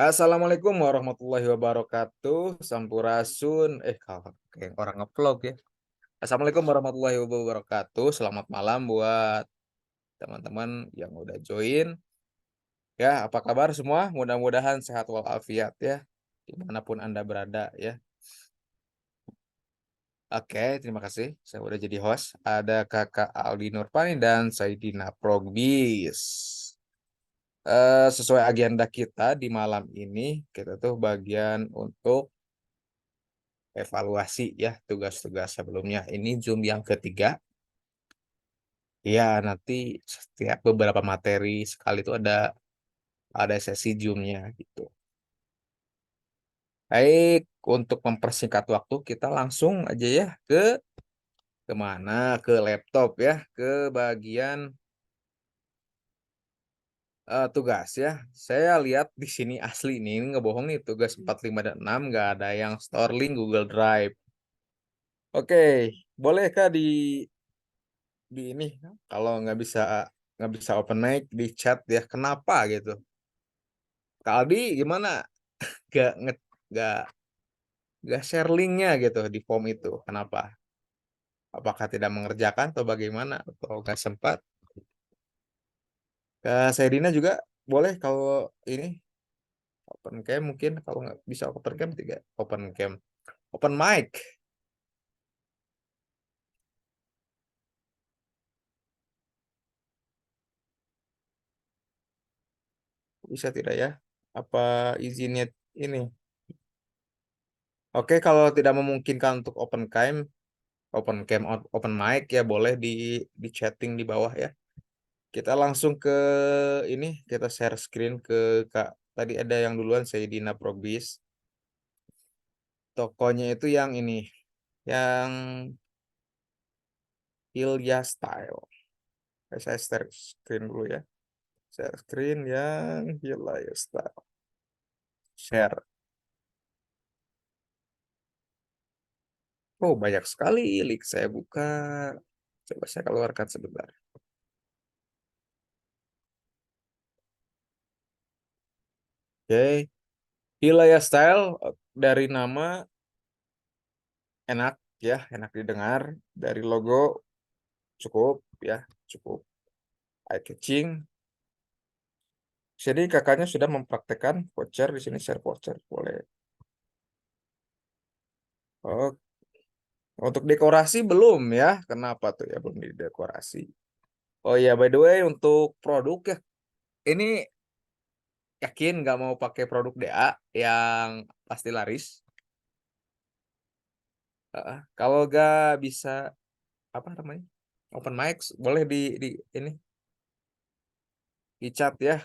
Assalamualaikum warahmatullahi wabarakatuh. Sampurasun. Kalau kayak orang ngevlog ya. Assalamualaikum warahmatullahi wabarakatuh. Selamat malam buat teman-teman yang udah join. Ya, apa kabar semua? Mudah-mudahan sehat walafiat ya, dimanapun Anda berada ya. Oke, terima kasih. Saya udah jadi host. Ada Kakak Aldi Nurpani dan Saidina Progbis. Sesuai agenda kita di malam ini, kita tuh bagian untuk evaluasi ya tugas-tugas sebelumnya. Ini Zoom yang ketiga. Ya, nanti setiap beberapa materi sekali itu ada sesi Zoom-nya gitu. Baik, untuk mempersingkat waktu kita langsung aja ya kemana? Ke laptop ya, ke bagian tugas ya. Saya lihat di sini asli nih, ini ngebohong nih tugas 4, 5, dan 6 nggak ada yang store link Google Drive. Oke, bolehkah di ini kalau nggak bisa open mic di chat ya kenapa gitu. Kak Aldi gimana gak nge gak gak share linknya gitu di form itu kenapa, apakah tidak mengerjakan atau bagaimana atau nggak sempat. Kak Saidina juga boleh kalau ini open cam, mungkin kalau nggak bisa open cam tiga open cam, open mic bisa tidak ya, apa izinnya ini. Oke, kalau tidak memungkinkan untuk open cam open mic ya boleh di chatting di bawah ya. Kita langsung ke ini, kita share screen ke Kak. Tadi ada yang duluan, Sayyidina Probis. Tokonya itu yang ini, yang Hilya Style. Saya share screen dulu ya. Share screen yang Hilya Style. Share. Oh, banyak sekali link saya buka. Coba saya keluarkan sebentar. Oke. Hilya Style dari nama enak ya, enak didengar. Dari logo cukup ya, cukup eye catching. Jadi kakaknya sudah mempraktekkan voucher di sini, share voucher boleh. Oh, untuk dekorasi belum ya? Kenapa tuh ya belum didekorasi? Oh iya, by the way untuk produk ya, ini yakin nggak mau pakai produk DA yang pasti laris? Kalau nggak bisa apa namanya? Open mic boleh di ini di chat ya,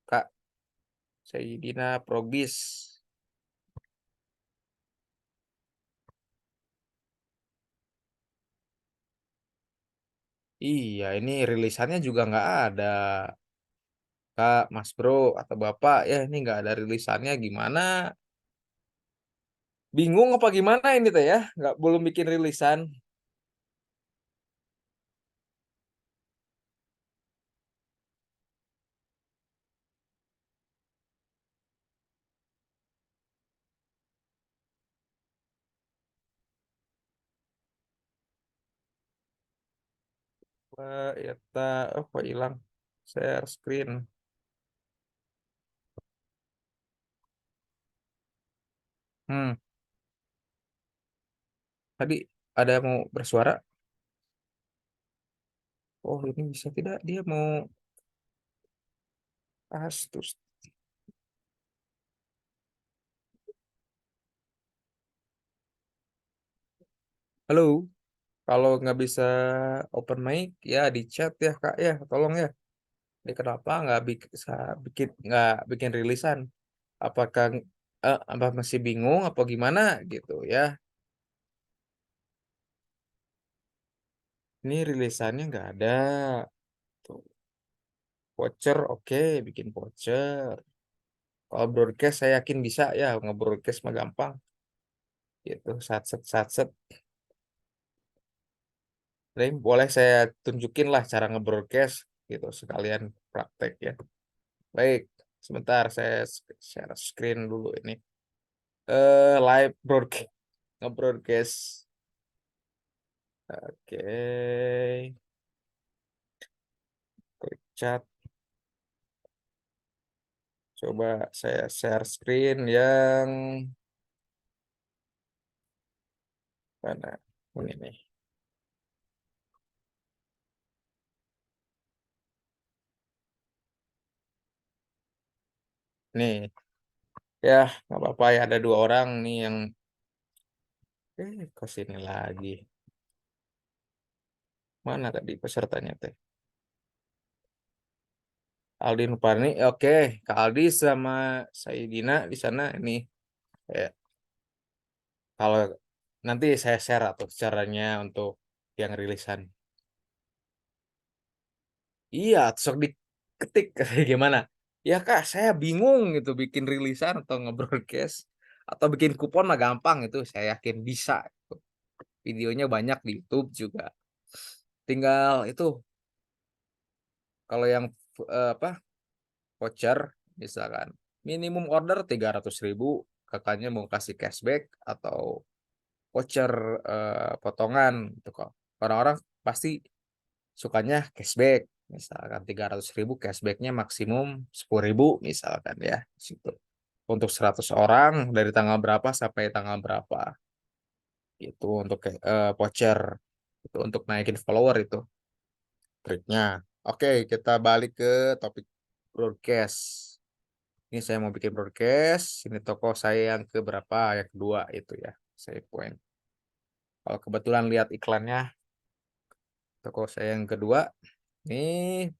Kak Sayyidina Probis. Iya, ini rilisannya juga nggak ada. Kak, Mas Bro, atau Bapak, ya ini nggak ada rilisannya gimana? Bingung apa gimana ini teh ya? Nggak belum bikin rilisan. Wah, eta, oh kok hilang? Share screen. Hmm, tadi ada mau bersuara. Oh, ini bisa tidak? Dia mau terus. Halo, kalau nggak bisa open mic ya di chat ya Kak ya, tolong ya. Ini kenapa bisa bikin rilisan? Apakah apa masih bingung apa gimana gitu ya? Ini rilisannya nggak ada. Tuh, voucher oke, bikin voucher. Kalau broadcast saya yakin bisa ya, nge-broadcast mah gampang. Gitu, satset. Jadi boleh saya tunjukin lah cara nge-broadcast gitu sekalian praktek ya. Baik. Sebentar, saya share screen dulu ini. Live broadcast, nge-broadcast. Oke, klik chat. Coba saya share screen yang mana? Ini nih. Nih, ya nggak apa-apa ya. Ada 2 orang nih yang ke sini lagi. Mana tadi pesertanya teh? Aldi Nuparni, oke. Kak Aldi sama Saidina di sana ini. Ya, kalau nanti saya share atau caranya untuk yang rilisan. Iya, sok diketik kayak gimana? Ya Kak, saya bingung gitu bikin rilisan atau nge-broadcast atau bikin kupon mah gampang itu, saya yakin bisa. Videonya banyak di YouTube juga. Tinggal itu kalau yang apa voucher misalkan minimum order 300.000, kakaknya mau kasih cashback atau voucher potongan gitu kok. Orang-orang pasti sukanya cashback. Misalkan 300.000 cashbacknya maksimum 10.000 misalkan ya. Situ. Untuk 100 orang dari tanggal berapa sampai tanggal berapa. Itu untuk voucher. Itu untuk naikin follower itu triknya. Oke, kita balik ke topik broadcast. Ini saya mau bikin broadcast. Ini toko saya yang ke berapa? Yang kedua itu ya. Saya point. Kalau kebetulan lihat iklannya, toko saya yang kedua. Nih,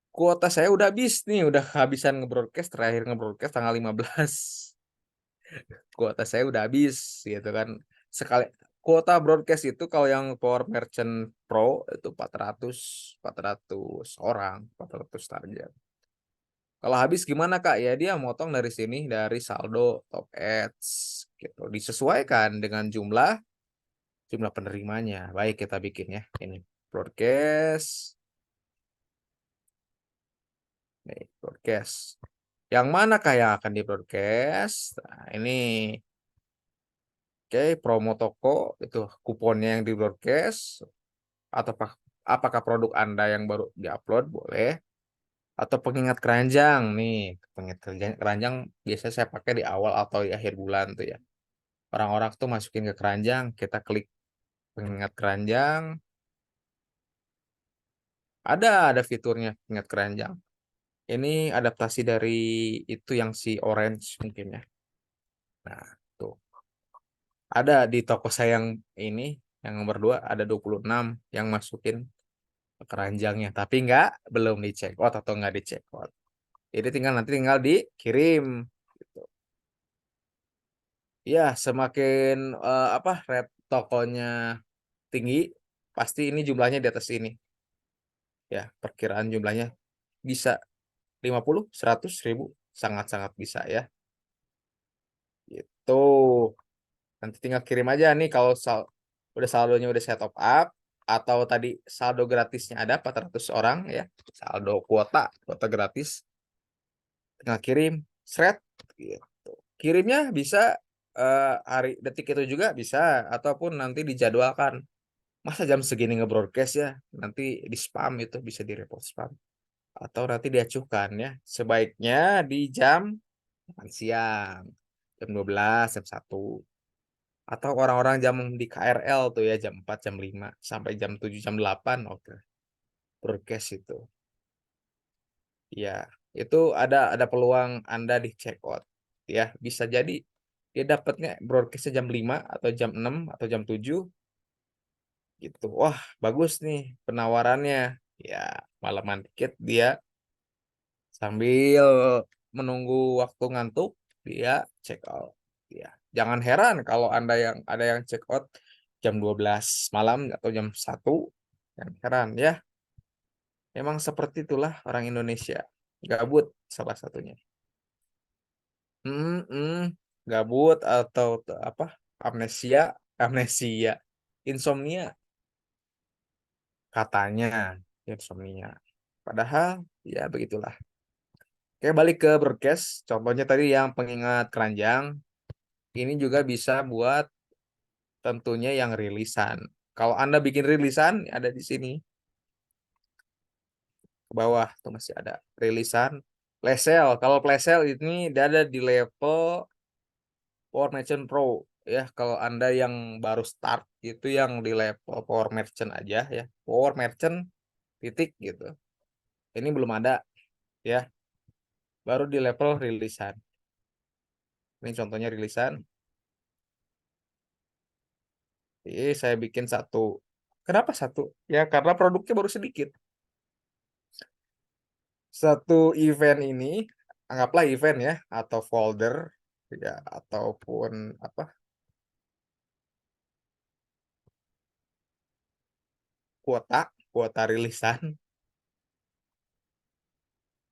kuota saya udah habis nih. Udah kehabisan nge-broadcast. Terakhir nge-broadcast tanggal 15. Kuota saya udah habis gitu kan. Sekali kuota broadcast itu kalau yang Power Merchant Pro itu 400 orang, 400 target. Kalau habis gimana Kak? Ya dia motong dari sini dari saldo top ads gitu. Disesuaikan dengan jumlah jumlah penerimanya. Baik kita bikin ya. Ini broadcast. Nih, broadcast. Yang mana Kak yang akan di broadcast? Nah, ini oke, promo toko itu kuponnya yang di broadcast atau apakah produk Anda yang baru diupload boleh atau pengingat keranjang nih. Pengingat keranjang biasanya saya pakai di awal atau di akhir bulan tuh ya. Orang-orang tuh masukin ke keranjang, kita klik pengingat keranjang, ada fiturnya pengingat keranjang. Ini adaptasi dari itu yang si orange mungkin ya. Nah, tuh. Ada di toko saya yang ini, yang nomor 2 ada 26 yang masukin ke keranjangnya, tapi belum dicek out atau nggak dicek out. Jadi tinggal dikirim gitu. Ya, semakin apa rate tokonya tinggi, pasti ini jumlahnya di atas ini. Ya, perkiraan jumlahnya bisa 50, 100, 1000 sangat-sangat bisa ya. Gitu. Nanti tinggal kirim aja nih kalau udah saldonya udah saya top up atau tadi saldo gratisnya ada 400 orang ya. Saldo kuota gratis. Tinggal kirim, seret gitu. Kirimnya bisa hari detik itu juga bisa ataupun nanti dijadwalkan. Masa jam segini nge-broadcast ya? Nanti di spam itu bisa di report spam atau nanti diacukan ya. Sebaiknya di jam makan siang, jam 12, jam 1. Atau orang-orang jam di KRL tuh ya, jam 4, jam 5, sampai jam 7, jam 8, oke. Broadcast itu. Ya, itu ada peluang Anda di check out. Ya, bisa jadi dia dapatnya broadcastnya jam 5 atau jam 6 atau jam 7 gitu. Wah, bagus nih penawarannya. Ya, malaman dikit dia sambil menunggu waktu ngantuk, dia check out. Ya, jangan heran kalau Anda yang ada yang check out jam 12 malam atau jam 1. Jangan heran ya. Memang seperti itulah orang Indonesia. Gabut salah satunya. Gabut atau apa? Amnesia, amnesia, insomnia katanya insomnia. Padahal ya begitulah. Oke, balik ke broadcast. Contohnya tadi yang pengingat keranjang. Ini juga bisa buat tentunya yang rilisan. Kalau Anda bikin rilisan, ada di sini. Ke bawah tuh masih ada rilisan. Flashcell. Kalau flashcell ini dia ada di level Power Merchant Pro. Ya, kalau Anda yang baru start itu yang di level Power Merchant aja ya. Power Merchant titik gitu. Ini belum ada ya. Baru di level rilisan. Ini contohnya rilisan. Saya bikin satu. Kenapa satu? Ya karena produknya baru sedikit. Satu event ini, anggaplah event ya, atau folder, ya, ataupun apa kuota rilisan.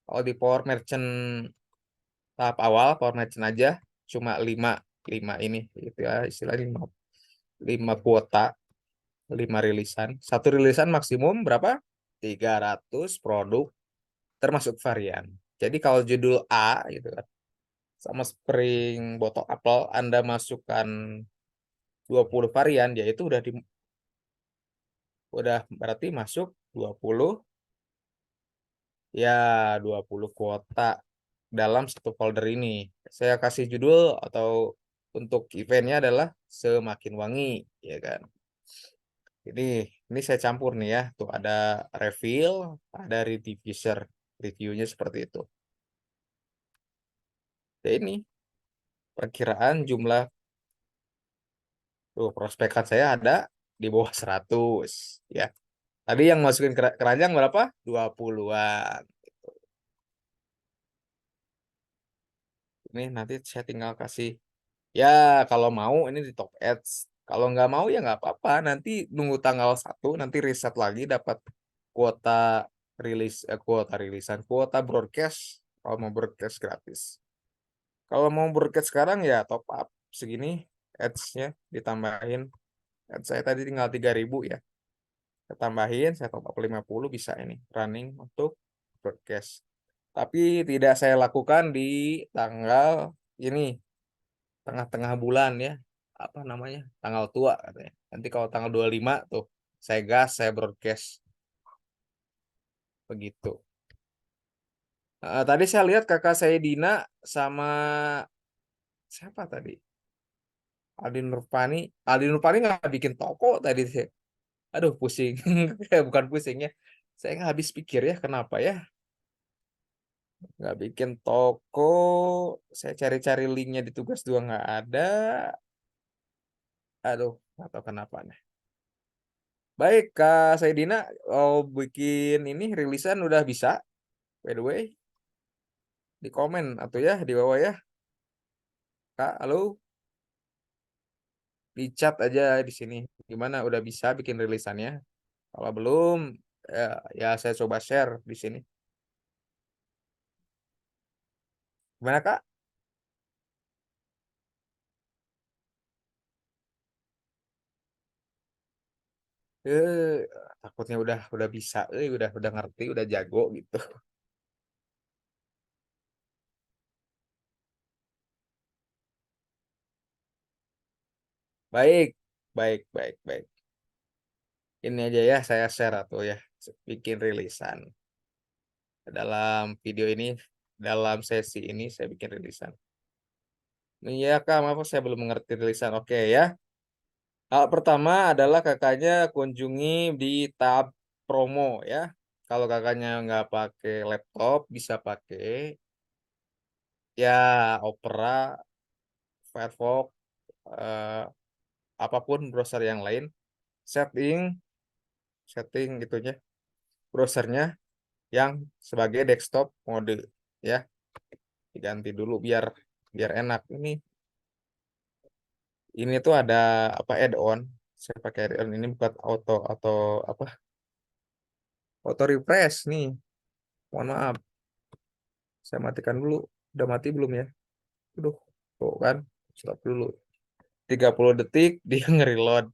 Kalau di Power Merchant tahap awal, Power Merchant aja, cuma 5 ini, gitu ya, istilahnya 5 kuota, 5 rilisan. Satu rilisan maksimum berapa? 300 produk termasuk varian. Jadi kalau judul A gitu kan, sama Spring Botol Apple Anda masukkan 20 varian, yaitu udah berarti masuk 20 ya 20 kuota dalam satu folder ini. Saya kasih judul atau untuk eventnya adalah Semakin Wangi, ya kan. Jadi ini saya campur nih ya. Tuh ada refill, ada rediffuser. Reviewnya seperti itu. Ya ini perkiraan jumlah prospekan saya ada di bawah 100 ya. Tadi yang masukin keranjang berapa? 20-an. Ini nanti saya tinggal kasih. Ya, kalau mau ini di top ads. Kalau nggak mau ya nggak apa-apa. Nanti nunggu tanggal 1, nanti riset lagi dapat kuota kuota rilisan, kuota broadcast. Kalau mau broadcast gratis. Kalau mau broadcast sekarang ya top up segini ads-nya ditambahin. Ads saya tadi tinggal 3.000 ya. Saya tambahin, saya top up 50 bisa ini running untuk broadcast. Tapi tidak saya lakukan di tanggal ini tengah-tengah bulan ya, apa namanya, tanggal tua katanya. Nanti kalau tanggal 25 tuh saya gas, saya broadcast begitu. Tadi saya lihat kakak saya Dina sama siapa tadi, Aldi Nurpani nggak bikin toko tadi sih. Aduh pusing. Bukan pusingnya, saya nggak habis pikir ya kenapa ya nggak bikin toko. Saya cari-cari linknya di tugas 2 nggak ada. Aduh, nggak tahu kenapa nih. Baik, Kak Saidina, oh bikin ini rilisan udah bisa. By the way, di komen atau ya di bawah ya. Kak, halo, di chat aja di sini. Gimana udah bisa bikin rilisannya? Kalau belum, ya, ya saya coba share di sini. Gimana, Kak? Eh, takutnya udah bisa, udah ngerti, udah jago gitu. Baik, baik, baik, baik. Ini aja ya saya share atau ya bikin rilisan. Dalam video ini, dalam sesi ini saya bikin rilisan. Iya Kak, maaf saya belum mengerti rilisan. Oke ya. Hal pertama adalah kakaknya kunjungi di tab promo ya. Kalau kakaknya nggak pakai laptop, bisa pakai ya Opera, Firefox, eh, apapun browser yang lain. Setting, setting itunya, browsernya yang sebagai desktop mode ya. Diganti dulu biar biar enak. Ini tuh ada apa add-on. Saya pakai add-on ini buat auto atau apa? Auto refresh nih. Mohon maaf. Saya matikan dulu. Udah mati belum ya? Aduh, tuh kan. Stop dulu. 30 detik dia nge-reload.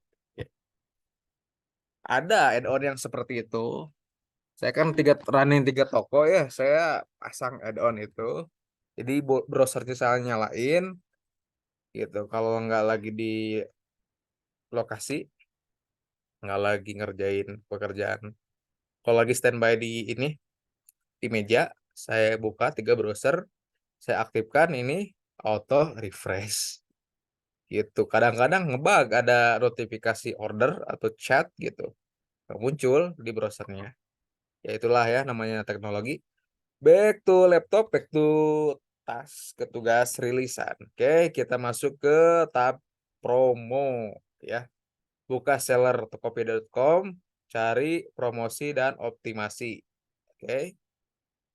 Ada add-on yang seperti itu. Saya kan running 3 toko ya, saya pasang add-on itu. Jadi browsernya saya nyalain gitu. Kalau nggak lagi di lokasi, nggak lagi ngerjain pekerjaan. Kalau lagi standby di meja, saya buka 3 browser, saya aktifkan ini auto refresh gitu. Kadang-kadang ngebug ada notifikasi order atau chat gitu nggak muncul di browsernya. Ya itulah ya namanya teknologi. Back to laptop, back to tas, ke tugas rilisan. Oke, kita masuk ke tab promo ya. Buka seller tokopedia.com, cari promosi dan optimasi. Oke,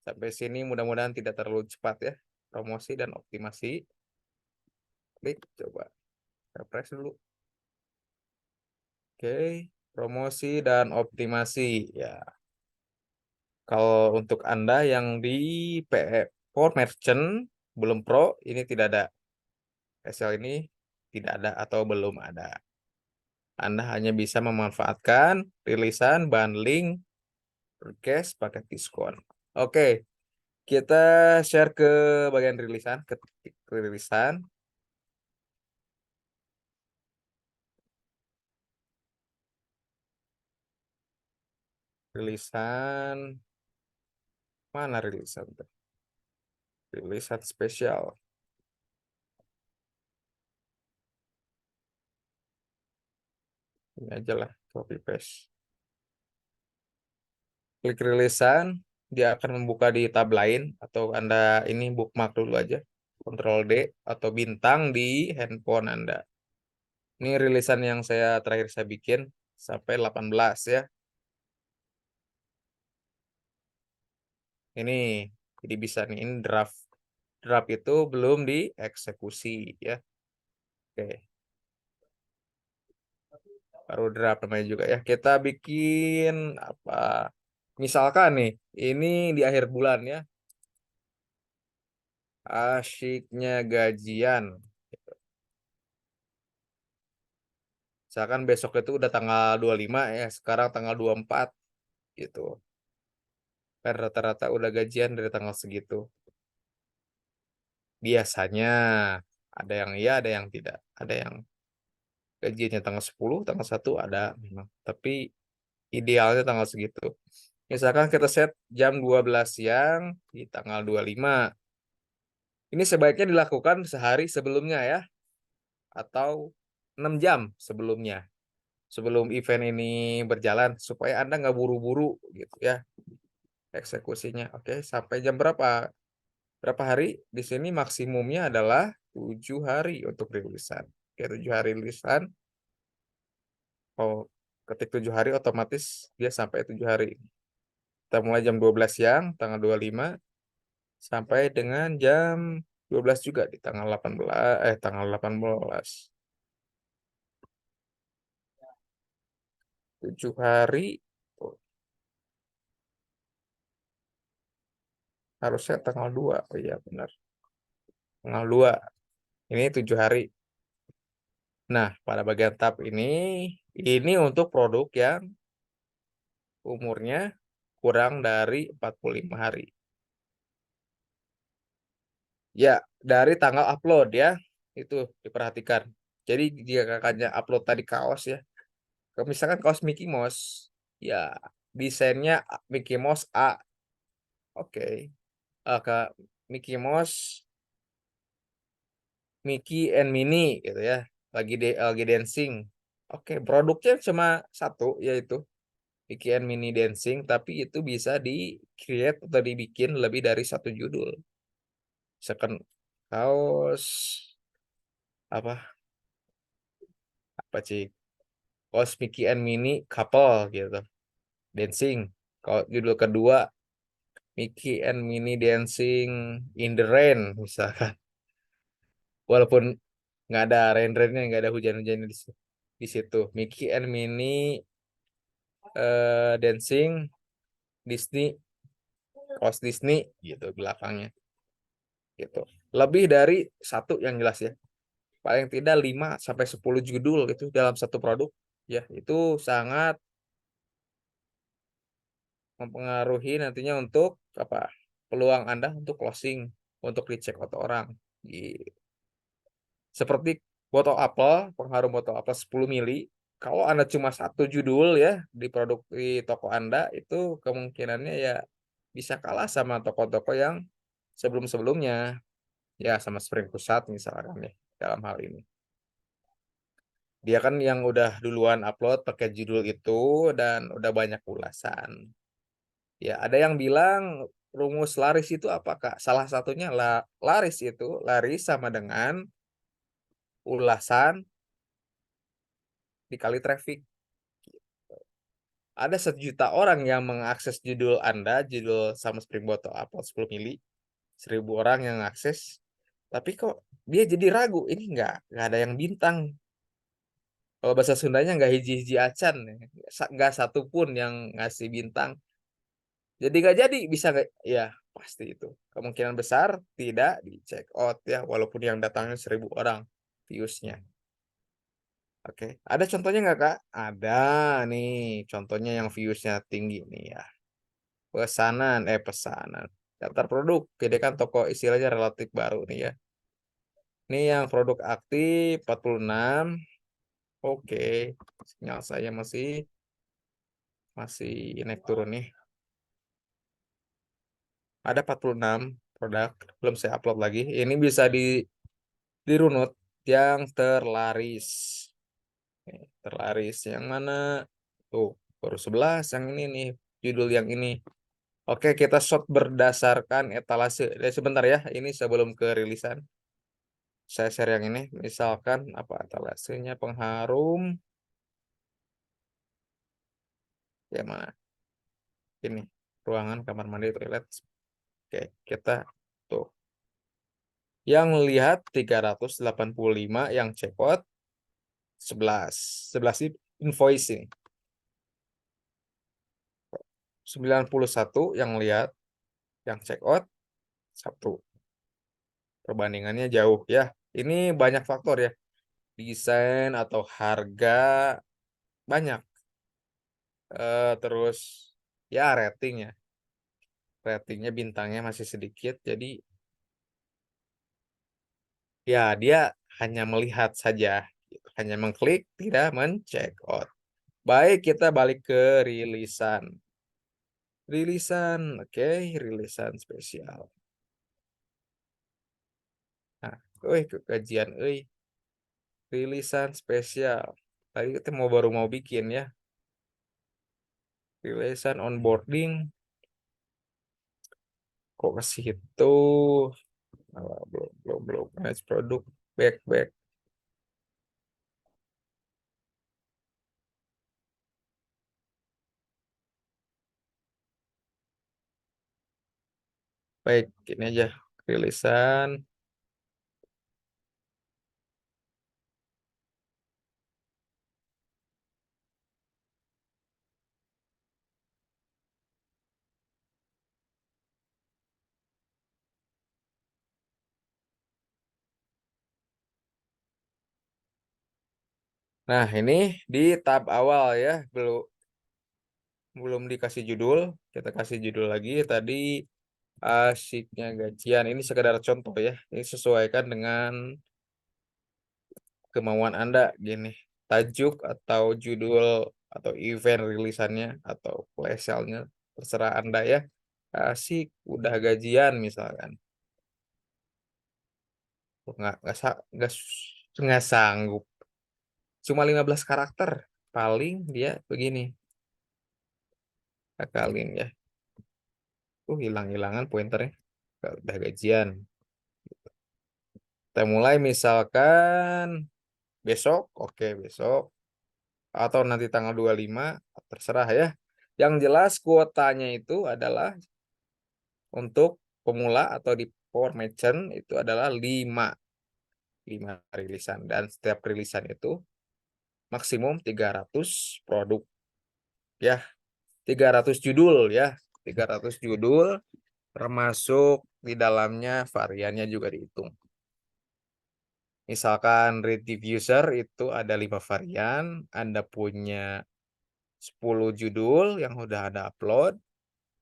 sampai sini mudah-mudahan tidak terlalu cepat ya. Promosi dan optimasi. Klik, coba refresh dulu. Oke, promosi dan optimasi ya. Kalau untuk Anda yang di PE for Merchant belum Pro, ini tidak ada. SL ini tidak ada atau belum ada. Anda hanya bisa memanfaatkan rilisan, bundling, request, paket diskon. Oke, kita share ke bagian rilisan, ke rilisan. Rilisan, mana rilisan tuh? Rilisan spesial. Ini aja lah, copy paste. Klik rilisan, dia akan membuka di tab lain atau Anda ini bookmark dulu aja. Ctrl D atau bintang di handphone Anda. Ini rilisan yang terakhir saya bikin sampai 18 ya. Ini jadi bisa nih, ini draft. Draft itu belum dieksekusi ya. Oke, baru draft namanya juga ya. Kita bikin apa? Misalkan nih, ini di akhir bulan ya. Asyiknya gajian. Misalkan besok itu udah tanggal 25 ya, sekarang tanggal 24 gitu. Kan rata-rata udah gajian dari tanggal segitu. Biasanya ada yang iya, ada yang tidak. Ada yang gajiannya tanggal 10, tanggal 1 ada memang. Tapi idealnya tanggal segitu. Misalkan kita set jam 12 siang di tanggal 25. Ini sebaiknya dilakukan sehari sebelumnya ya, atau 6 jam sebelumnya. Sebelum event ini berjalan, supaya Anda nggak buru-buru gitu ya eksekusinya. Oke, sampai jam berapa? Berapa hari? Di sini maksimumnya adalah 7 hari untuk rilisan. Oke, 7 hari rilisan. Oh, ketik 7 hari otomatis dia sampai 7 hari. Kita mulai jam 12 siang, tanggal 25, sampai dengan jam 12 juga di tanggal 18, tanggal 18. 7 hari, oh, harusnya tanggal 2. Oh iya benar. Tanggal 2. Ini 7 hari. Nah, pada bagian tab ini untuk produk yang umurnya kurang dari 45 hari. Ya, dari tanggal upload ya. Itu diperhatikan. Jadi jika kakaknya upload tadi kaos ya. Misalkan kaos Mickey Mouse. Ya, desainnya Mickey Mouse A. Oke. Ke Mickey Mouse, Mickey and Minnie gitu ya. Lagi dancing. Oke, produknya cuma satu yaitu Mickey and Minnie dancing, tapi itu bisa di-create atau dibikin lebih dari satu judul. Misalkan kaos apa apa sih, kaos Mickey and Minnie couple gitu, dancing. Kalau judul kedua Mickey and Minnie dancing in the rain misalkan. Walaupun nggak ada rain-rainnya, nggak ada hujan-hujannya di situ. Mickey and Minnie dancing Disney, kaos Disney gitu belakangnya gitu. Lebih dari satu yang jelas ya. Paling tidak 5 sampai 10 judul gitu dalam satu produk. Ya, itu sangat mempengaruhi nantinya untuk apa? Peluang Anda untuk closing, untuk dicek oleh orang. Seperti botol apel, pengharum botol apel 10 mili. Kalau Anda cuma satu judul ya di produk di toko Anda, itu kemungkinannya ya bisa kalah sama toko-toko yang sebelum-sebelumnya. Ya sama Spring Pusat misalkan ya dalam hal ini. Dia kan yang udah duluan upload pakai judul itu dan udah banyak ulasan. Ya ada yang bilang rumus laris itu apa Kak? Salah satunya laris itu laris sama dengan ulasan dikali traffic. Ada 1 juta orang yang mengakses judul Anda, judul sama Spring Bottle upload 10 mili, 1.000 orang yang akses, tapi kok dia jadi ragu, ini nggak ada yang bintang. Kalau bahasa Sundanya nggak hiji-hiji acan, nggak satu pun yang ngasih bintang. Jadi nggak jadi, bisa nggak? Ya pasti itu. Kemungkinan besar tidak di check out ya, walaupun yang datangnya 1.000 orang viewsnya. Oke, ada contohnya nggak Kak? Ada nih, contohnya yang viewsnya tinggi nih ya. Pesanan. Daftar produk, jadi kan toko istilahnya relatif baru nih ya. Ini yang produk aktif 46. Oke, sinyal saya masih masih naik turun nih. Ada 46 produk, belum saya upload lagi. Ini bisa dirunut yang terlaris. Terlaris yang mana? Tuh, baru 11 yang ini nih, judul yang ini. Oke, kita shot berdasarkan etalase. Sebentar ya, ini sebelum ke rilisan. Saya share yang ini, misalkan apa etalasenya pengharum. Ya mana? Ini, ruangan, kamar mandi, toilet. Oke, kita tuh. Yang lihat 385, yang check out 11. 11 invoice ini. 91 yang lihat, yang check out 1. Perbandingannya jauh ya. Ini banyak faktor ya. Desain atau harga banyak. Terus ya ratingnya. Ratingnya bintangnya masih sedikit. Jadi ya dia hanya melihat saja. Hanya mengklik, tidak men-check out. Baik, kita balik ke rilisan. Rilisan, oke, rilisan spesial. Nah, kajian, rilisan spesial. Tadi kita baru mau bikin ya. Rilisan onboarding. Kok ke situ? Belum. Manage produk. Back. Baik, ini aja. Rilisan. Nah, ini di tab awal ya. Belum dikasih judul. Kita kasih judul lagi. Tadi asiknya gajian. Ini sekedar contoh ya. Ini sesuaikan dengan kemauan Anda. Gini, tajuk atau judul atau event rilisannya atau flash sale-nya terserah Anda ya. Asik, udah gajian misalkan. Oh, nggak sanggup. Cuma 15 karakter. Paling dia begini. Akalin ya. Hilang-hilangan pointernya. Udah gajian. Kita mulai misalkan besok. Oke, besok. Atau nanti tanggal 25. Terserah ya. Yang jelas kuotanya itu adalah untuk pemula atau di Power Merchant itu adalah 5 rilisan. Dan setiap rilisan itu maksimum 300 produk. Ya, 300 judul ya. 300 judul termasuk di dalamnya variannya juga dihitung. Misalkan read diffuser itu ada 5 varian, Anda punya 10 judul yang udah ada upload,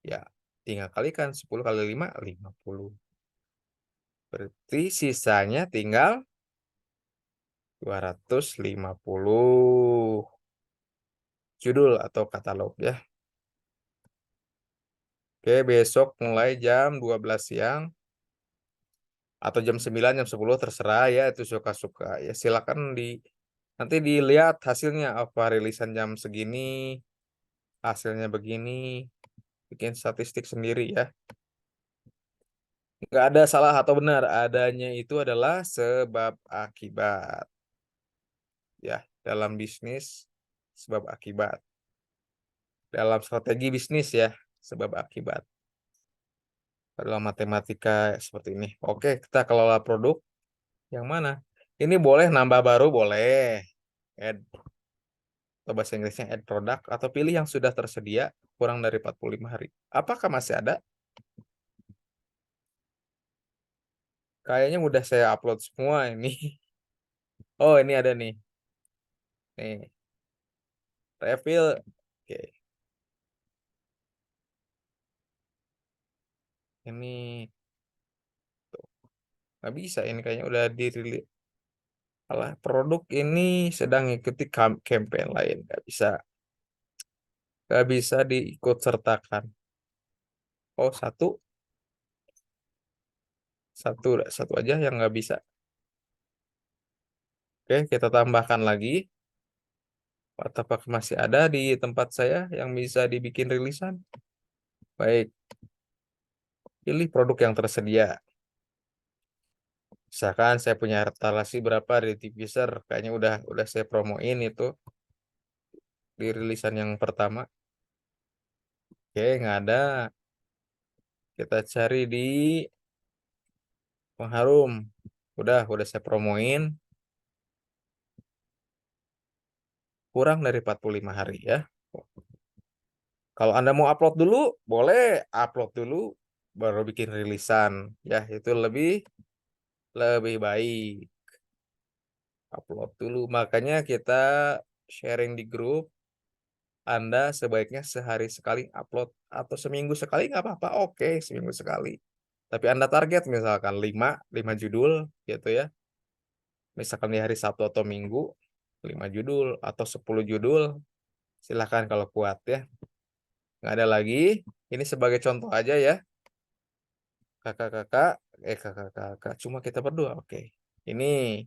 Ya, tinggal kalikan 10 kali 5, 50. Berarti sisanya tinggal 250 judul atau katalog ya. Oke, besok mulai jam 12 siang atau jam 9, jam 10 terserah ya, itu suka-suka. Ya silakan nanti dilihat hasilnya apa rilisan jam segini, hasilnya begini, bikin statistik sendiri ya. Nggak ada salah atau benar, adanya itu adalah sebab akibat. Ya, dalam bisnis sebab akibat. Dalam strategi bisnis ya, sebab akibat. Dalam matematika seperti ini. Oke, kita kelola produk yang mana? Ini boleh nambah baru, boleh. Add, atau bahasa Inggrisnya add product, atau pilih yang sudah tersedia kurang dari 45 hari. Apakah masih ada? Kayaknya udah saya upload semua ini. Oh, ini ada nih. Nih, refill. Oke, ini tuh. Nggak bisa, ini kayaknya udah dirilis. Alah, produk ini sedang ikuti campaign lain. Nggak bisa diikut sertakan. Oh, satu. Satu aja yang nggak bisa. Oke, kita tambahkan lagi. Apakah masih ada di tempat saya yang bisa dibikin rilisan? Baik, pilih produk yang tersedia. Misalkan saya punya etalasi berapa di diffuser, kayaknya udah saya promoin itu di rilisan yang pertama. Oke, nggak ada. Kita cari di pengharum. Udah saya promoin. Kurang dari 45 hari ya. Kalau Anda mau upload dulu, boleh upload dulu, baru bikin rilisan. Ya, itu lebih lebih baik. Upload dulu. Makanya kita sharing di grup. Anda sebaiknya sehari sekali upload atau seminggu sekali nggak apa-apa. Oke, seminggu sekali. Tapi Anda target misalkan 5 judul gitu ya. Misalkan di hari Sabtu atau Minggu 5 judul atau 10 judul. Silahkan kalau kuat ya. Nggak ada lagi. Ini sebagai contoh aja ya. Kakak-kakak, kakak-kakak. Cuma kita berdua. Oke. Ini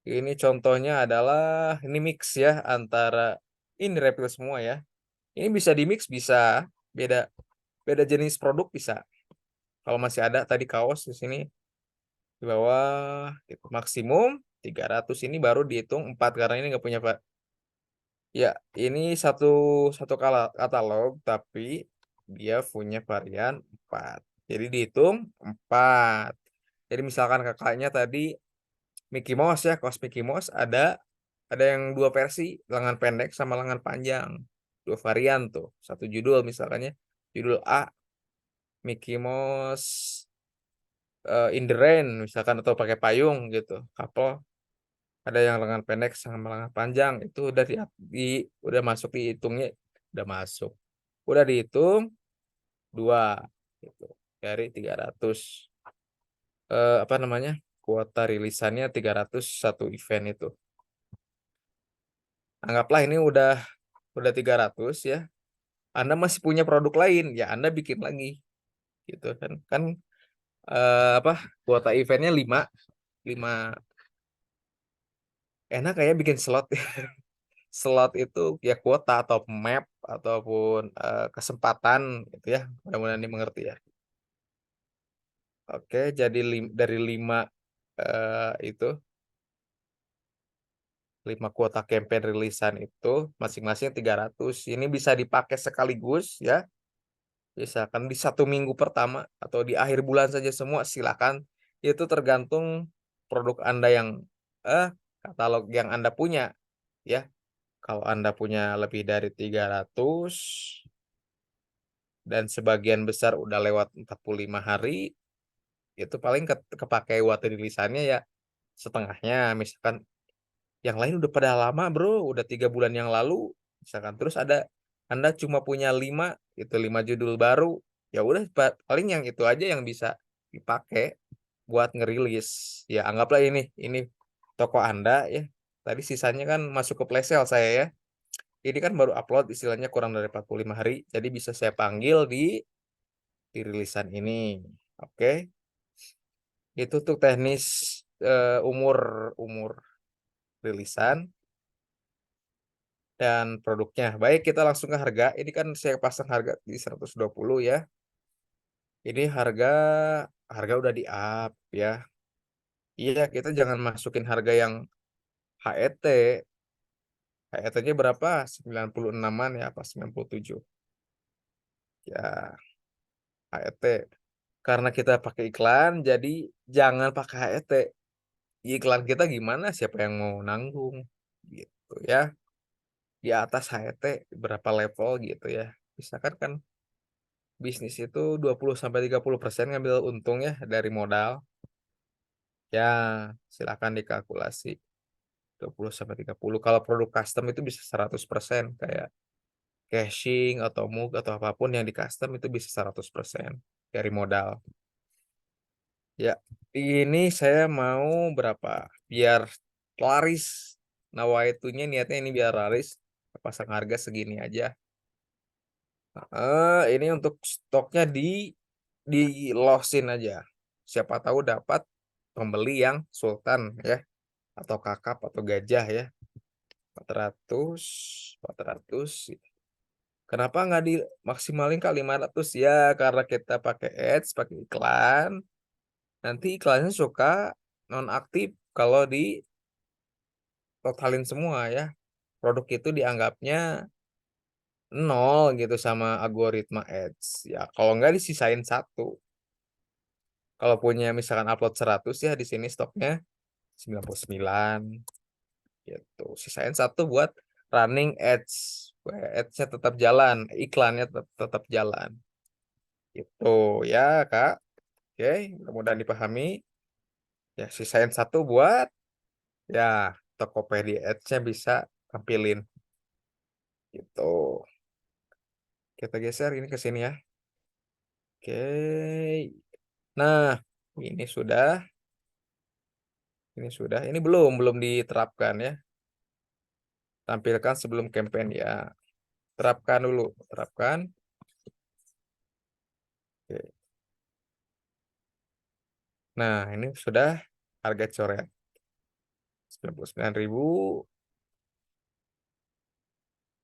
Ini contohnya adalah ini mix ya antara ini refill semua ya. Ini bisa di mix bisa beda beda jenis produk bisa. Kalau masih ada tadi kaos di sini di bawah gitu. Maksimum 300 ini baru dihitung 4 karena ini nggak punya Pak. Ya, ini satu satu katalog tapi dia punya varian 4. Jadi dihitung 4. Jadi misalkan kakaknya tadi Mickey Mouse ya, kaos Mickey Mouse ada yang dua versi, lengan pendek sama lengan panjang. Dua varian tuh. Satu judul misalkannya. Judul A, Mickey Mouse in the Rain misalkan atau pakai payung gitu. Couple ada yang lengan pendek sama lengan panjang itu udah masuk dihitungnya udah masuk. Udah dihitung dua gitu. Dari 300 apa namanya? Kuota rilisannya 300 satu event itu. Anggaplah ini udah 300 ya. Anda masih punya produk lain, ya Anda bikin lagi gitu kan. Kan apa kuota eventnya 5 5 enak kayak bikin slot. Slot itu ya kuota atau map ataupun kesempatan gitu ya. Mudah-mudahan dimengerti ya. Oke, jadi dari 5 itu 5 kuota campaign rilisan itu masing-masing 300. Ini bisa dipakai sekaligus ya. Misalkan di 1 minggu pertama atau di akhir bulan saja semua silakan. Itu tergantung produk Anda yang eh katalog yang Anda punya ya. Kalau Anda punya lebih dari 300 dan sebagian besar udah lewat 45 hari, itu paling kepakai water rilisannya ya setengahnya. Misalkan yang lain udah pada lama bro, udah 3 bulan yang lalu. Misalkan terus ada Anda cuma punya 5 judul baru, ya udah paling yang itu aja yang bisa dipakai buat ngerilis. Ya anggaplah ini toko Anda ya. Tadi sisanya kan masuk ke flash sale saya ya. Ini kan baru upload istilahnya kurang dari 45 hari. Jadi bisa saya panggil di rilisan ini. Oke. Itu tuh teknis umur umur rilisan dan produknya. Baik, kita langsung ke harga. Ini kan saya pasang harga di 120 ya. Ini harga udah di up ya. Iya, kita jangan masukin harga yang HET. HET-nya berapa? 96-an ya, apa 97. Ya, HET. Karena kita pakai iklan, jadi jangan pakai HET. Iklan kita gimana? Siapa yang mau nanggung? Gitu ya. Di atas HET berapa level gitu ya. Misalkan kan bisnis itu 20-30% ngambil untung ya dari modal. Ya, silakan dikalkulasi 20-30. Kalau produk custom itu bisa 100% kayak caching atau mug atau apapun yang di custom itu bisa 100% dari modal. Ya, ini saya mau berapa? Biar laris. Nawaitunya niatnya ini biar laris. Pasang harga segini aja. Ini untuk stoknya di losin aja. Siapa tahu dapat pembeli yang sultan ya atau kakap atau gajah ya. 400 400. Kenapa nggak dimaksimalin ke 500 ya? Karena kita pakai ads, pakai iklan. Nanti iklannya suka nonaktif kalau di totalin semua ya. Produk itu dianggapnya nol gitu sama algoritma ads. Ya, kalau nggak disisain satu. Kalau punya misalkan upload 100 ya di sini stoknya 99 gitu. Sisain satu buat running ads. Supaya ads-nya tetap jalan, iklannya tetap jalan. Itu ya, Kak. Oke, mudah-mudahan dipahami. Ya, sisain satu buat ya Tokopedia ads-nya bisa tampilin gitu. Kita geser ini ke sini ya. Oke. Nah, ini sudah, ini belum diterapkan ya. Tampilkan sebelum campaign ya. Terapkan dulu, terapkan. Oke. Nah, ini sudah harga coret 99.000.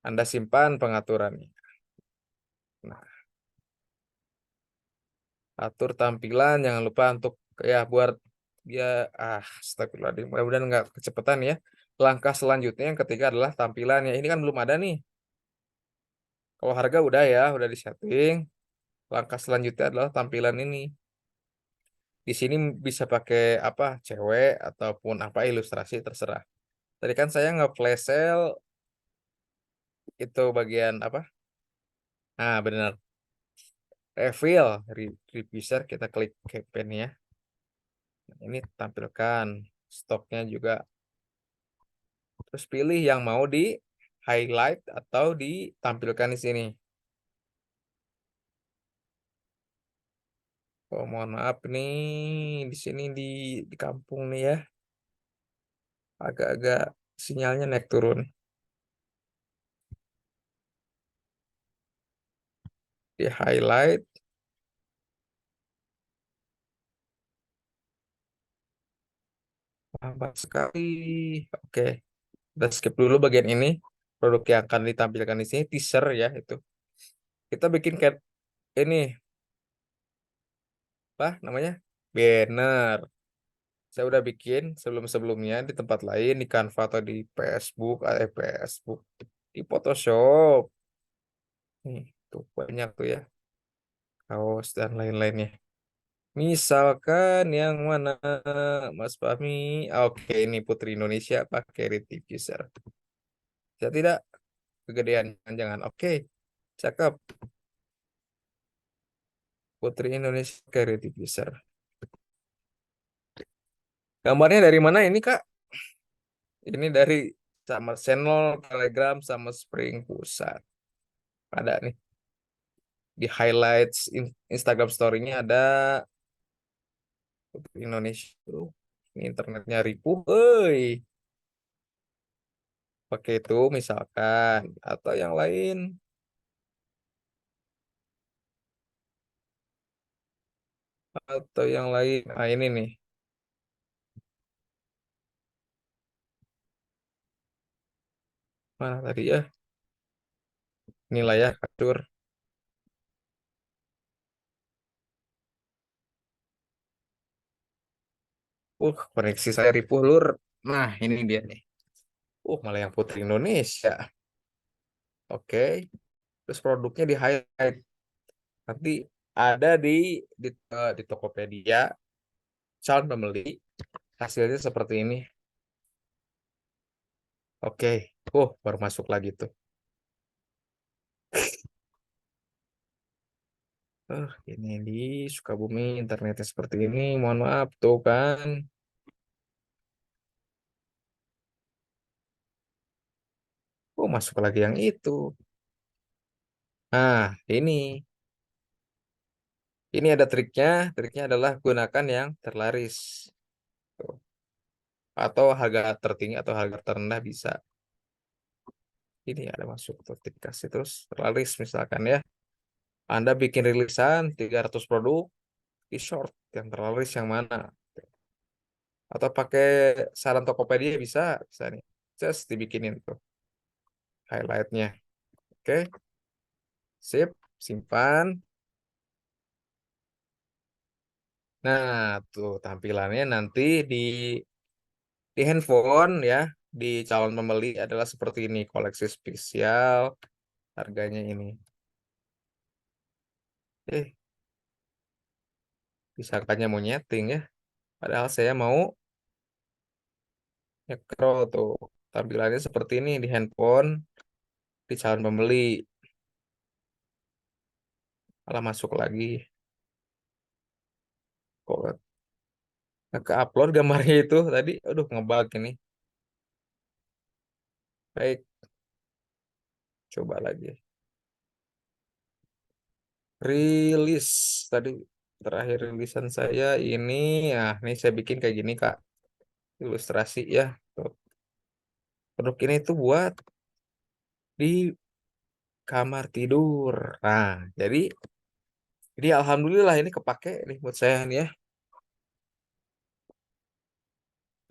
Anda simpan pengaturannya. Nah, atur tampilan jangan lupa untuk ya buat dia astagfirullahaladzim. Mudah-mudahan nggak kecepatan ya. Langkah selanjutnya yang ketiga adalah tampilannya. Ini kan belum ada nih. Kalau harga udah ya, udah disetting. Langkah selanjutnya adalah tampilan ini. Di sini bisa pakai apa? Cewek ataupun apa ilustrasi terserah. Tadi kan saya nge-flash sale itu bagian apa? Nah, benar. Reveal Refuser kita klik campaign ya. Nah, ini tampilkan stoknya juga. Terus pilih yang mau di highlight atau ditampilkan di sini. Oh, mohon maaf nih di sini di kampung nih ya. Agak-agak sinyalnya naik turun. Di highlight lambat sekali. Oke, kita skip dulu bagian ini. Produk yang akan ditampilkan di sini teaser ya itu. Kita bikin kayak ini apa namanya? Banner. Saya udah bikin sebelum-sebelumnya di tempat lain di Canva atau di Facebook, di Photoshop. Nih, tuh banyak tuh ya, kaos dan lain-lainnya. Misalkan yang mana Mas Fahmi? Oke, ini Putri Indonesia pakai Diffuser. Saya tidak kegedean jangan. Oke, cakep. Putri Indonesia pakai Diffuser. Gambarnya dari mana ini, Kak? Ini dari sama channel Telegram sama Spring Pusat. Ada nih di highlights Instagram story-nya ada Putri Indonesia. Ini internetnya ripuh, pakai itu misalkan atau yang lain Nah, ini nih. Mana tadi ya? Inilah ya kaptur. Koneksi saya ripuh lur. Nah, ini dia nih. Malah yang Putri Indonesia. Oke. Terus produknya di highlight. Nanti ada di Tokopedia calon pembeli. Hasilnya seperti ini. Oke. Baru masuk lagi tuh. Ini di Sukabumi internetnya seperti ini. Mohon maaf tuh kan. Masuk lagi yang itu. Nah, ini ada triknya. Triknya adalah gunakan yang terlaris. Tuh. Atau harga tertinggi atau harga terendah bisa. Ini ada masuk tuh dikasih terus terlaris misalkan ya. Anda bikin rilisan 300 produk di short yang terlaris yang mana? Atau pakai saran Tokopedia bisa nih. Just dibikinin tuh highlightnya. Oke, sip, simpan. Nah, tuh tampilannya nanti di handphone ya, di calon pembeli adalah seperti ini, koleksi spesial, harganya ini. Eh, disangkanya mau nyeting ya, padahal saya mau nyekro tuh. Tampilannya seperti ini di handphone, di calon pembeli. Malah masuk lagi. Kok ke upload gambarnya itu tadi, aduh ngebug ini. Baik, coba lagi. Rilis tadi terakhir rilisan saya ini, ya, ini saya bikin kayak gini Kak, ilustrasi ya. Tuh. Produk ini tuh buat di kamar tidur. Nah, jadi alhamdulillah ini kepake nih buat saya nih ya.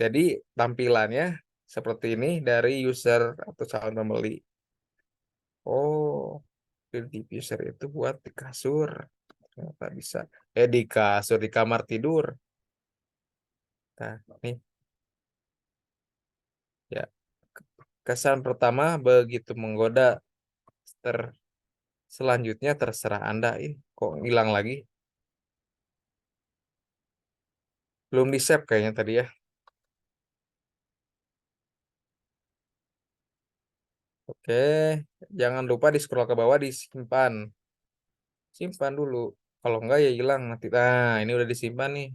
Jadi tampilannya seperti ini dari user atau calon pembeli. Oh, jadi diffuser itu buat di kasur. Ternyata bisa. Di kasur, di kamar tidur. Nah, nih ya. Kesan pertama begitu menggoda. Ter Selanjutnya terserah Anda. Kok hilang lagi? Belum di save kayaknya tadi ya. Oke, jangan lupa di scroll ke bawah disimpan. Simpan dulu. Kalau enggak ya hilang nanti. Nah, ini udah disimpan nih.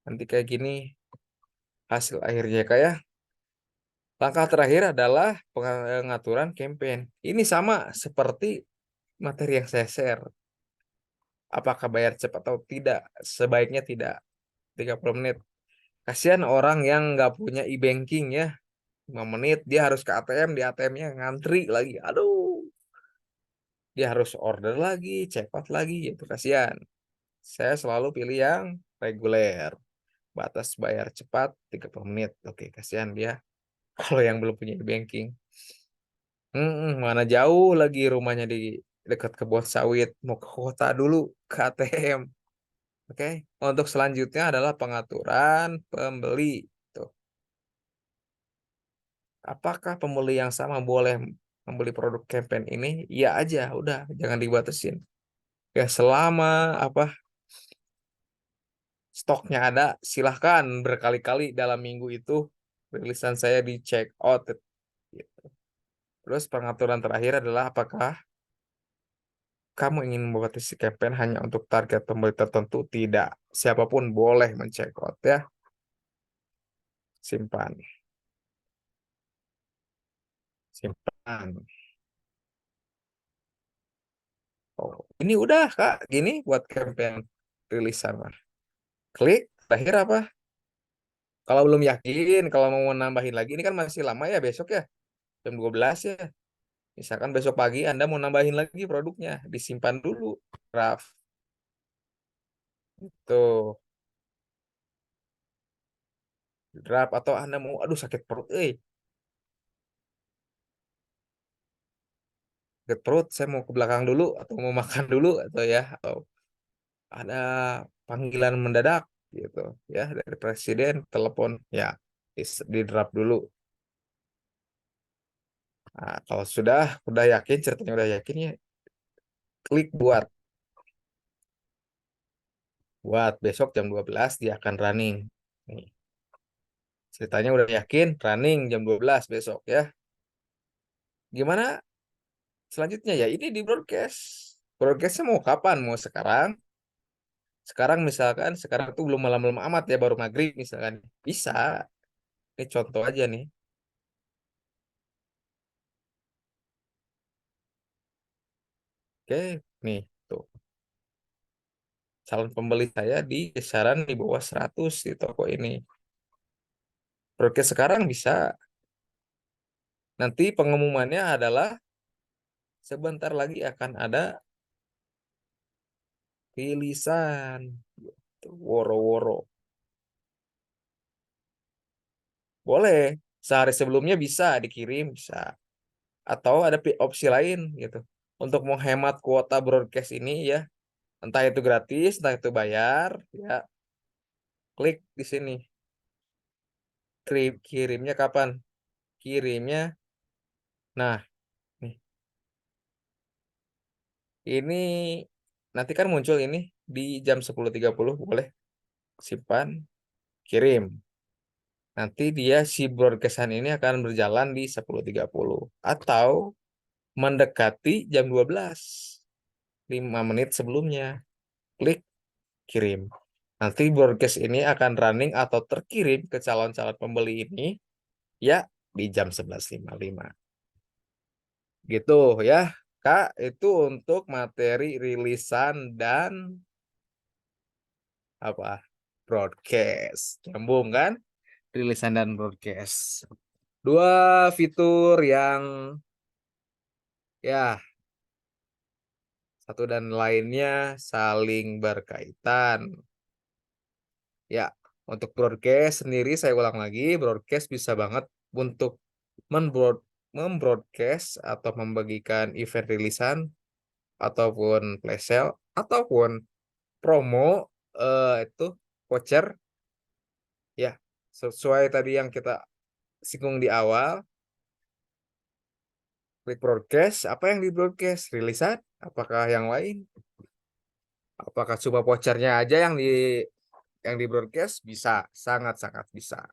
Nanti kayak gini hasil akhirnya kayak. Langkah terakhir adalah pengaturan campaign. Ini sama seperti materi yang saya share. Apakah bayar cepat atau tidak? Sebaiknya tidak. 30 menit. Kasihan orang yang nggak punya e-banking ya. 5 menit dia harus ke ATM, di ATM-nya ngantri lagi. Aduh, dia harus order lagi, check out lagi, itu kasihan. Saya selalu pilih yang reguler. Batas bayar cepat 30 menit. Oke, kasihan dia kalau yang belum punya e-banking. Mana jauh lagi rumahnya di dekat kebun sawit, mau ke kota dulu ke ATM. Oke, untuk selanjutnya adalah pengaturan pembeli. Tuh. Apakah pembeli yang sama boleh membeli produk campaign ini? Iya aja, udah, jangan dibatasin. Ya, selama apa stoknya ada, silahkan berkali-kali dalam minggu itu rilisan saya di check out. Gitu. Terus pengaturan terakhir adalah apakah kamu ingin membuat isi campaign hanya untuk target pembeli tertentu? Tidak. Siapapun boleh men-check out ya. Simpan. Simpan. Oh, ini udah Kak, gini buat campaign rilisan mah. Klik, terakhir apa? Kalau belum yakin, kalau mau nambahin lagi, ini kan masih lama ya besok ya, jam 12 ya. Misalkan besok pagi Anda mau nambahin lagi produknya, disimpan dulu draft. Tuh, draft atau Anda mau, aduh sakit perut, sakit perut, saya mau ke belakang dulu atau mau makan dulu atau ya, atau ada panggilan mendadak gitu ya dari presiden, telepon ya di draft dulu. Nah, kalau udah yakin ceritanya udah yakin ya klik buat besok jam 12 dia akan running. Nih, ceritanya udah yakin running jam 12 besok ya. Gimana selanjutnya ya ini di broadcast. Broadcastnya mau kapan? Mau sekarang? Sekarang misalkan sekarang tuh belum malam-malam amat ya baru maghrib misalkan. Bisa. Ini contoh aja nih. Oke, nih tuh. Calon pembeli saya di kisaran di bawah 100 di toko ini. Broadcast sekarang bisa. Nanti pengumumannya adalah sebentar lagi akan ada rilisan. Gitu. Woro-woro. Boleh. Sehari sebelumnya bisa dikirim, bisa. Atau ada opsi lain gitu. Untuk menghemat kuota broadcast ini ya, entah itu gratis, entah itu bayar, ya klik di sini. Kirimnya kapan? Kirimnya, nah, nih, ini nanti kan muncul ini di jam 10.30 boleh simpan, kirim. Nanti dia si broadcastan ini akan berjalan di 10.30 atau mendekati jam 12 5 menit sebelumnya. Klik kirim. Nanti broadcast ini akan running atau terkirim ke calon-calon pembeli ini ya di jam 11.55. Gitu ya. Kak, itu untuk materi rilisan dan apa? Broadcast. Nyambung kan? Rilisan dan broadcast. Dua fitur yang ya satu dan lainnya saling berkaitan. Ya, untuk broadcast sendiri saya ulang lagi, broadcast bisa banget untuk membroad membroadcast atau membagikan event rilisan ataupun flash sale ataupun promo itu voucher ya sesuai tadi yang kita singgung di awal. Klik broadcast, apa yang di broadcast? Rilisan? Apakah yang lain? Apakah cuma vouchernya aja yang di broadcast? Bisa, sangat-sangat bisa.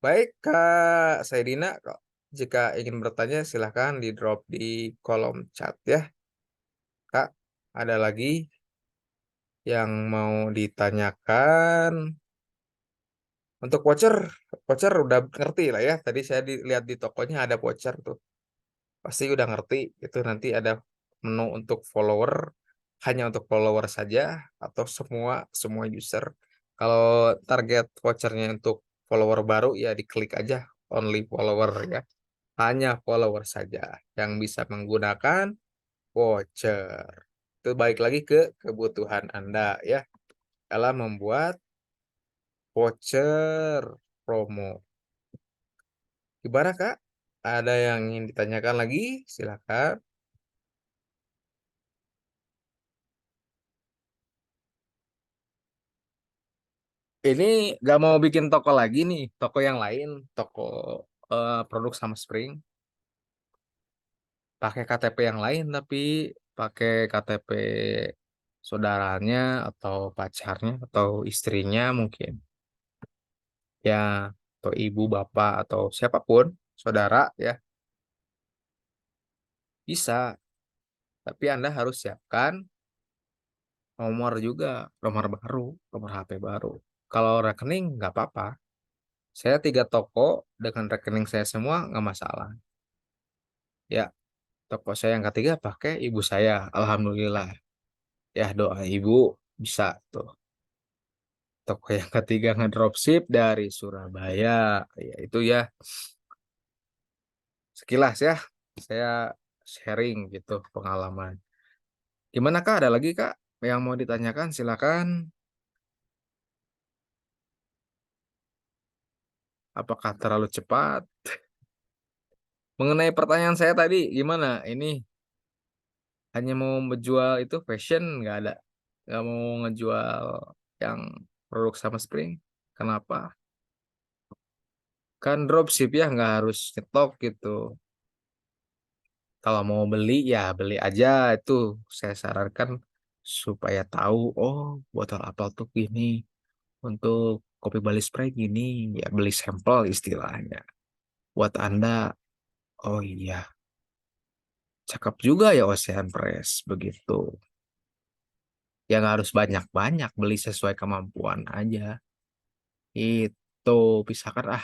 Baik, Kak Saidina, kok jika ingin bertanya silahkan di drop di kolom chat ya. Kak, ada lagi yang mau ditanyakan? Untuk voucher, voucher udah ngerti lah ya. Tadi saya lihat di tokonya ada voucher tuh. Pasti udah ngerti. Itu nanti ada menu untuk follower, hanya untuk follower saja atau semua semua user. Kalau target vouchernya untuk follower baru ya diklik aja only follower ya. Hanya follower saja yang bisa menggunakan voucher. Itu baik lagi ke kebutuhan Anda ya dalam membuat voucher promo. Gimana Kak? Ada yang ingin ditanyakan lagi? Silakan. Ini gak mau bikin toko lagi nih, toko yang lain, toko produk sama Spring. Pakai KTP yang lain tapi pakai KTP saudaranya atau pacarnya atau istrinya mungkin. Ya, atau ibu, bapak, atau siapapun, saudara ya, bisa. Tapi Anda harus siapkan nomor juga, nomor baru, nomor HP baru. Kalau rekening nggak apa-apa, Saya 3 toko dengan rekening saya semua nggak masalah. Ya, toko saya yang ketiga pakai ibu saya. Alhamdulillah. Ya, doa ibu bisa tuh. Toko yang ketiga ngedropship dari Surabaya. Ya, itu ya sekilas ya. Saya sharing gitu pengalaman. Gimana Kak? Ada lagi Kak yang mau ditanyakan? Silakan. Apakah terlalu cepat? Mengenai pertanyaan saya tadi, gimana? Ini hanya mau menjual itu fashion, nggak ada. Nggak mau ngejual yang produk sama Spring. Kenapa? Kan dropship ya, nggak harus nyetok gitu. Kalau mau beli, ya beli aja. Itu saya sarankan supaya tahu, oh botol apel tuh gini. Untuk kopi Bali Spray gini, ya beli sampel istilahnya. Buat Anda, oh iya, cakep juga ya Ocean Press, begitu. Yang harus banyak-banyak, beli sesuai kemampuan aja. Itu, misalkan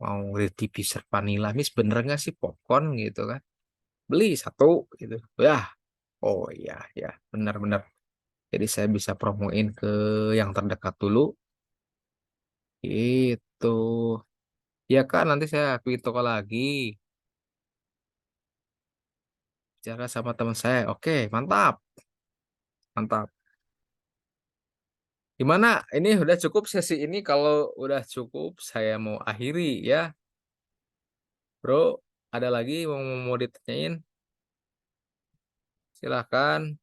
mau review dessert vanilla, Miss bener nggak sih popcorn gitu kan? Beli satu gitu. Ya, oh iya, ya benar-benar. Jadi saya bisa promoin ke yang terdekat dulu. Itu. Ya kan, nanti saya akui toko lagi. Bicara sama teman saya. Oke, mantap. Mantap. Gimana? Ini udah cukup sesi ini. Kalau udah cukup, saya mau akhiri ya. Bro, ada lagi mau ditanyain? Silahkan.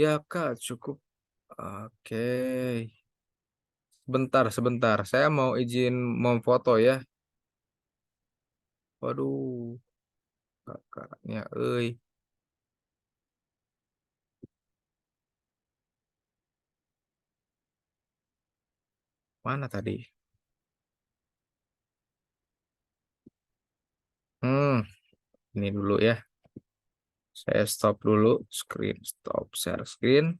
Ya, Kak, cukup. Oke. Sebentar, sebentar. Saya mau izin mau foto ya. Waduh, kakaknya, mana tadi? Hmm, ini dulu ya. Saya stop dulu. Screen, stop, share screen.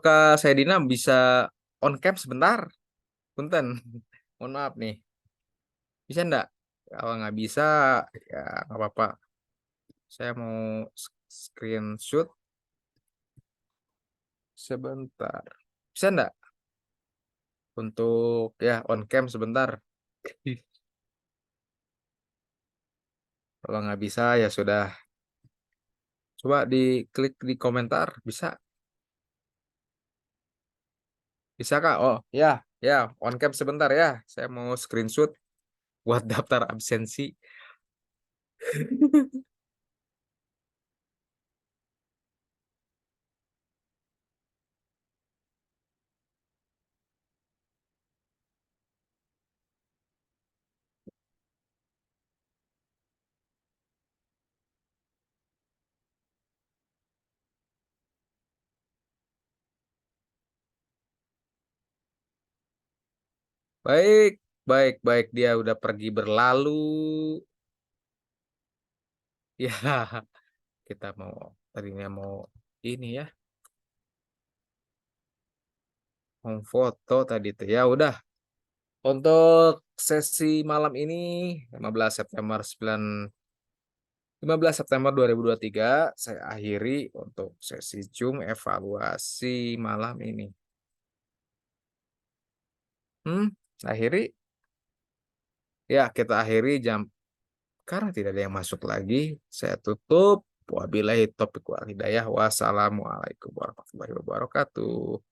Kak Saidina bisa on cam sebentar? Punten. Mohon maaf nih. Bisa enggak? Kalau nggak bisa, ya nggak apa-apa. Saya mau screenshot sebentar. Bisa enggak? Untuk ya on cam sebentar. Kalau nggak bisa ya sudah. Coba diklik di komentar. Bisa? Bisa Kak? Oh ya, ya on cam sebentar ya. Saya mau screenshot buat daftar absensi. Baik, baik, baik. Dia udah pergi berlalu. Ya, kita mau tadinya mau ini ya, mau foto tadi tuh. Ya udah. Untuk sesi malam ini 15 September 2023 saya akhiri untuk sesi Zoom evaluasi malam ini. Hmm, akhiri ya kita akhiri jam karena tidak ada yang masuk lagi. Saya tutup. Wabillahi taufiq wal hidayah. Wassalamualaikum warahmatullahi wabarakatuh.